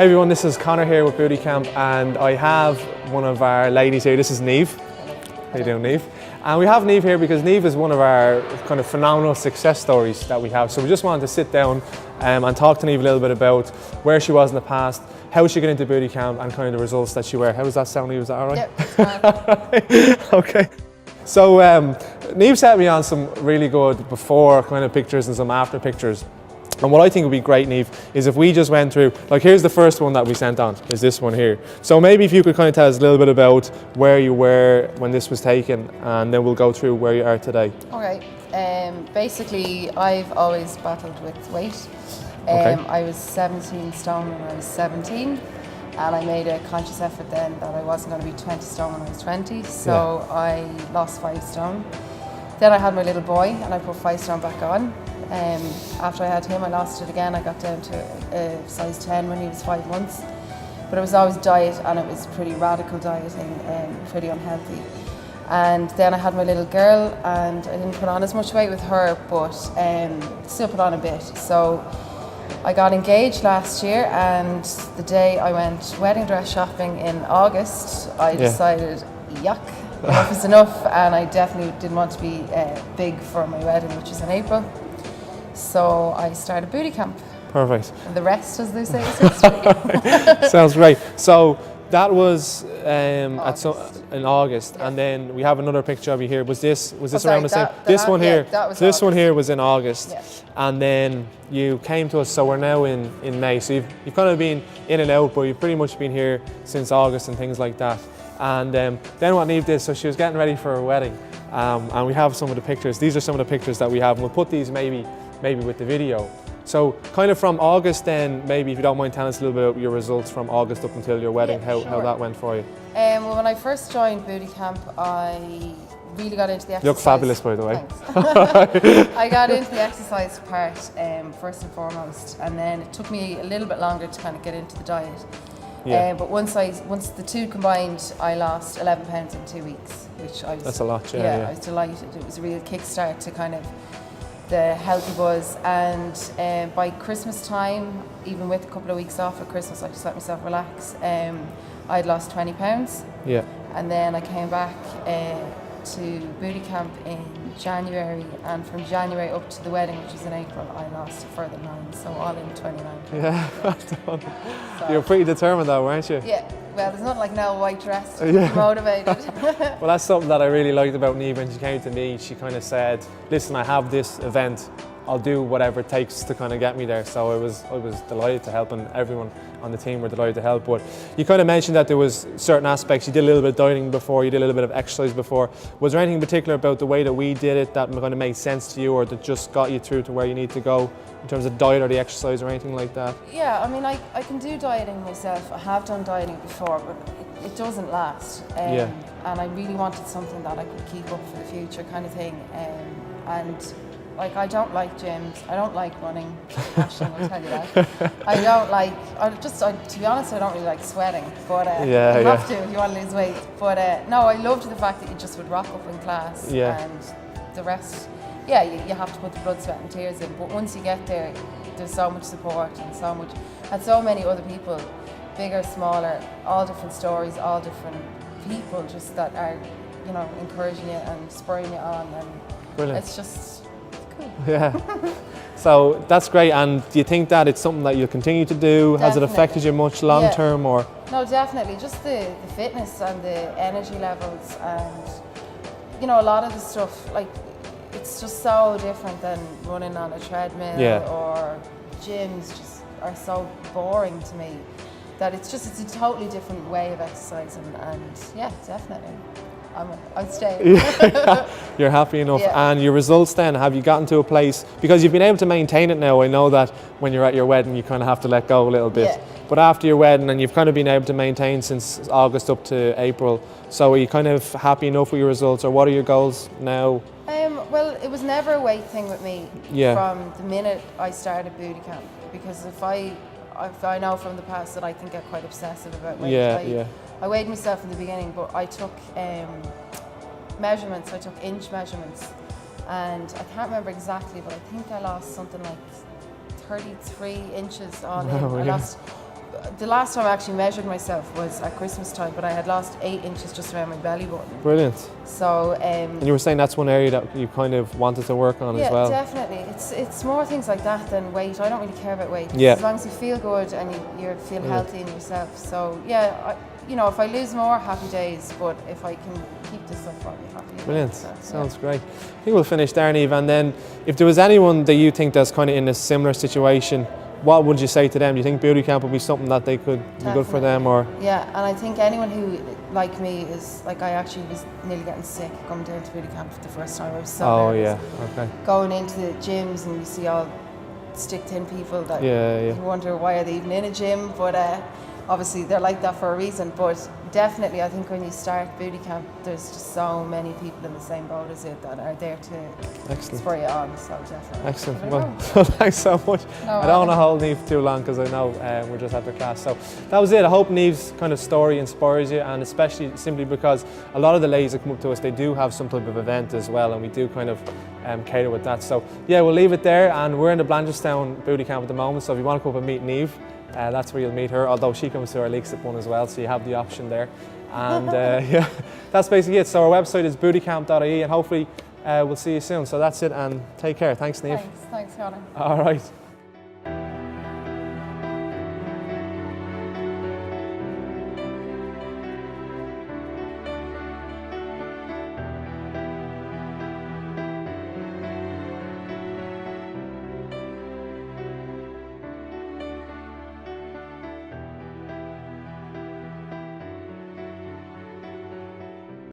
Hey everyone, this is Connor here with Booty Camp, and I have one of our ladies here. This is Niamh. How you doing, Niamh? And we have Niamh here because Niamh is one of our kind of phenomenal success stories that we have. So we just wanted to sit down and talk to Niamh a little bit about where she was in the past, how she got into Booty Camp, and kind of the results that she were. How does that sound, Niamh? Is that all right? Yep. Okay. So Niamh sent me on some really good before kind of pictures and some after pictures. And what I think would be great, Niamh, is if we just went through, like here's the first one that we sent on, is this one here. So maybe if you could kind of tell us a little bit about where you were when this was taken, and then we'll go through where you are today. Okay. Basically, I've always battled with weight. Okay. I was 17 stone when I was 17, and I made a conscious effort then that I wasn't going to be 20 stone when I was 20, so yeah. I lost 5 stone. Then I had my little boy, and I put 5 stone back on. After I had him, I lost it again. I got down to a size 10 when he was 5 months. But it was always diet, and it was pretty radical dieting and pretty unhealthy. And then I had my little girl, and I didn't put on as much weight with her, but still put on a bit. So I got engaged last year, and the day I went wedding dress shopping in August, I decided, yuck, enough is enough, and I definitely didn't want to be big for my wedding, which is in April. So I started Booty Camp. Perfect. And the rest, as they say, is history. Sounds great. So that was in August, and then we have another picture of you here. Was this around the same? This one here. This one here was in August, and then you came to us. So we're now in May. So you've kind of been in and out, but you've pretty much been here since August and things like that. And then what Niamh did, so she was getting ready for her wedding, and we have some of the pictures. These are some of the pictures that we have, and we'll put these maybe with the video. So kind of from August then, maybe if you don't mind telling us a little bit about your results from August up until your wedding, how that went for you. Well, when I first joined Booty Camp, I really got into the exercise. You look fabulous, by the way. Thanks. I got into the exercise part first and foremost, and then it took me a little bit longer to kind of get into the diet. Yeah. But once the two combined, I lost 11 pounds in 2 weeks, which I was... That's a lot, yeah. I was delighted. It was a real kickstart to kind of the healthy buzz, and by Christmas time, even with a couple of weeks off at Christmas, I just let myself relax. I'd lost 20 pounds. Yeah. And then I came back to Booty Camp in January, and from January up to the wedding, which was in April, I lost a further 9, so all in 29. Yeah, well done. So, you're pretty determined though, weren't you? Yeah, well, there's nothing like now white dress to be motivated. Well, that's something that I really liked about Niamh. When she came to me, she kind of said, listen, I have this event, I'll do whatever it takes to kind of get me there. So I was delighted to help, and everyone on the team were delighted to help. But you kind of mentioned that there was certain aspects. You did a little bit of dieting before, you did a little bit of exercise before. Was there anything in particular about the way that we did it that kind of made sense to you, or that just got you through to where you need to go in terms of diet or the exercise or anything like that? Yeah, I mean, I can do dieting myself. I have done dieting before, but it doesn't last. And I really wanted something that I could keep up for the future, kind of thing. And like, I don't like gyms, I don't like running, Ashton will tell you that. I don't like, to be honest, I don't really like sweating, but you have to if you want to lose weight. But no, I loved the fact that you just would rock up in class, and the rest, you have to put the blood, sweat and tears in, but once you get there, there's so much support and so many other people, bigger, smaller, all different stories, all different people just that are, encouraging you and spurring you on, and brilliant. It's just... Yeah, so that's great. And do you think that it's something that you'll continue to do? Definitely. Has it affected you much long term, or? No, definitely. Just the fitness and the energy levels, and a lot of the stuff, like, it's just so different than running on a treadmill, or gyms just are so boring to me that it's a totally different way of exercising, and definitely. I'd stay. You're happy enough. And your results then, have you gotten to a place, because you've been able to maintain it now? I know that when you're at your wedding you kind of have to let go a little bit, but after your wedding, and you've kind of been able to maintain since August up to April, so are you kind of happy enough with your results, or what are your goals now? Well, it was never a weight thing with me from the minute I started Booty Camp, because if I know from the past that I can get quite obsessive about weight. I weighed myself in the beginning, but I took measurements. I took inch measurements, and I can't remember exactly, but I think I lost something like 33 inches all in. I lost the last time I actually measured myself was at Christmas time, but I had lost 8 inches just around my belly button. Brilliant. So. And you were saying that's one area that you kind of wanted to work on as well. Yeah, definitely. It's more things like that than weight. I don't really care about weight. Yeah. As long as you feel good and you feel healthy in yourself. So yeah, if I lose more, happy days. But if I can keep this up, I'll be happy. Brilliant. So, Sounds great. I think we'll finish there, Niamh. And then, if there was anyone that you think that's kind of in a similar situation, what would you say to them? Do you think booty camp would be something that they could be good for them, or? Yeah, and I think anyone who, like me, is like, I actually was nearly getting sick coming down to booty camp for the first time. I was so nervous. Okay. Going into the gyms and you see all stick thin people that you wonder why are they even in a gym, but obviously they're like that for a reason. But definitely, I think when you start booty camp, there's just so many people in the same boat as it that are there to spur you on. So definitely. Excellent. Well, thanks so much. I don't want to hold Niamh too long because I know we're just after class. So that was it. I hope Niamh's kind of story inspires you, and especially simply because a lot of the ladies that come up to us, they do have some type of event as well, and we do kind of cater with that. So yeah, we'll leave it there, and we're in the Blanchardstown booty camp at the moment. So if you want to come up and meet Niamh, that's where you'll meet her, although she comes to our Leaks Up one as well, so you have the option there. And yeah, that's basically it. So our website is bootycamp.ie, and hopefully we'll see you soon. So that's it, and take care. Thanks, Niamh. Thanks, Connor. All right.